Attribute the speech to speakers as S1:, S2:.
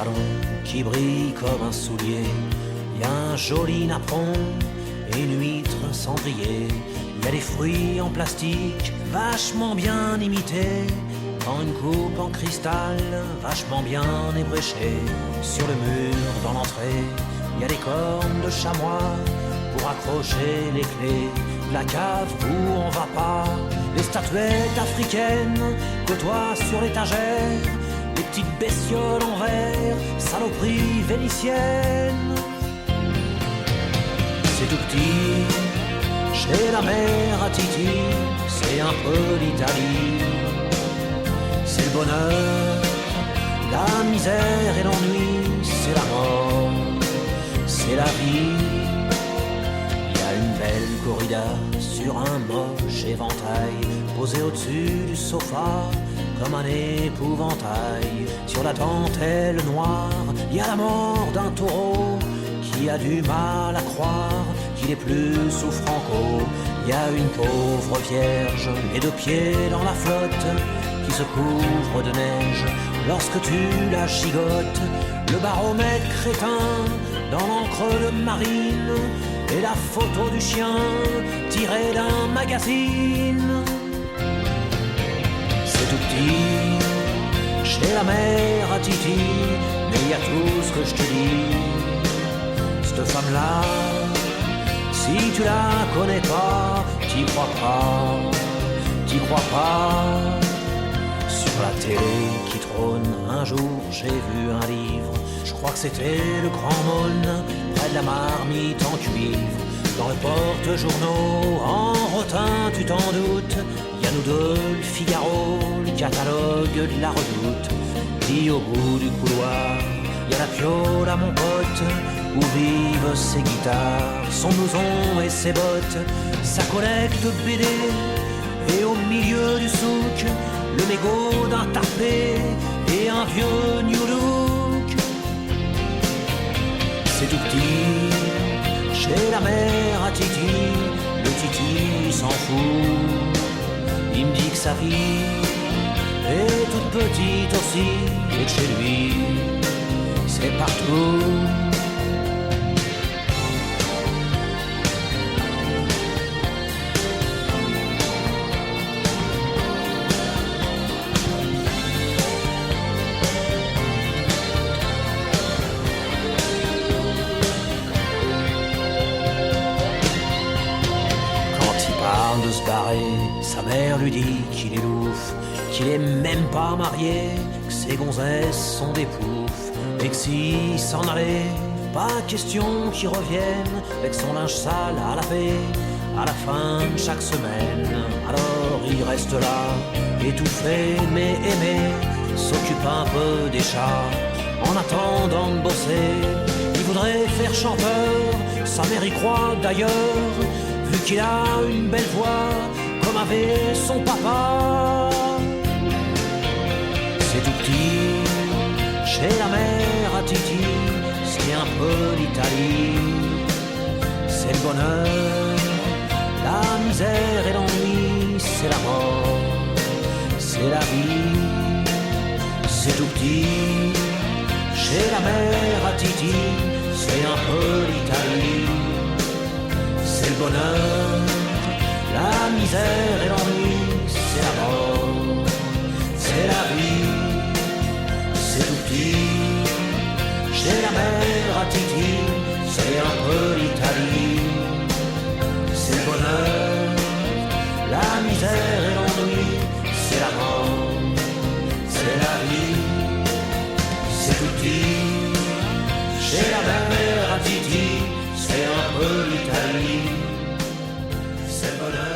S1: talon qui brille comme un soulier. Y a un joli napperon et une huître cendrier. Y a des fruits en plastique vachement bien imités. Dans une coupe en cristal vachement bien ébréchée. Sur le mur dans l'entrée, y a des cornes de chamois pour accrocher les clés de la cave où on va pas. Les statuettes africaines côtoient sur l'étagère. Les petites bestioles en verre, saloperies vénitiennes. C'est tout petit, chez la mère à Titi, c'est un peu l'Italie. C'est le bonheur, la misère et l'ennui, c'est la mort, c'est la vie. Il y a une belle corrida sur un moche éventail, posé au-dessus du sofa comme un épouvantail. Sur la dentelle noire, il y a la mort d'un taureau qui a du mal à croire qu'il est plus sous Franco. Il y a une pauvre vierge, les deux pieds dans la flotte, qui se couvre de neige lorsque tu la gigotes. Le baromètre crétin dans l'encre de marine et la photo du chien tirée d'un magazine. C'est tout petit, chez la mère à Titi, mais il y a tout ce que je te dis. Cette femme-là, si tu la connais pas, t'y crois pas, t'y crois pas. Sur la télé qui trône, un jour j'ai vu un livre. Je crois que c'était le Grand Maulne, près de la marmite en cuivre. Dans le porte-journaux, en rotin, tu t'en doutes, y a nous deux, le Figaro, le catalogue de la Redoute. Puis au bout du couloir, y a la Piole à mon pote, où vivent ses guitares, son blouson et ses bottes, sa collecte de BD. Et au milieu du souk, le mégot d'un tarpé et un vieux New Look. C'est tout petit, chez la mère à Titi, le Titi s'en fout. Il me dit que sa vie est toute petite aussi, et que chez lui, c'est partout. De se barrer, sa mère lui dit qu'il est louf, qu'il est même pas marié, que ses gonzesses sont des poufs, et que s'il s'en allait, pas question qu'il revienne avec son linge sale à laver à la fin de chaque semaine. Alors il reste là, étouffé mais aimé, s'occupe un peu des chats en attendant de bosser. Il voudrait faire chanteur, sa mère y croit d'ailleurs, vu qu'il a une belle voix, comme avait son papa. C'est tout petit, chez la mère à Titi, c'est un peu l'Italie. C'est le bonheur, la misère et l'ennui, c'est la mort, c'est la vie. C'est tout petit, chez la mère à Titi, c'est un peu l'Italie. C'est le bonheur, la misère et l'ennui, c'est la mort, c'est la vie. C'est tout petit, chez la mère à Titi, c'est un peu l'Italie. C'est le bonheur, la misère et l'ennui, c'est la mort, c'est la vie. C'est tout petit, chez la mère à Titi, c'est un peu l'Italie. C'est le bonheur.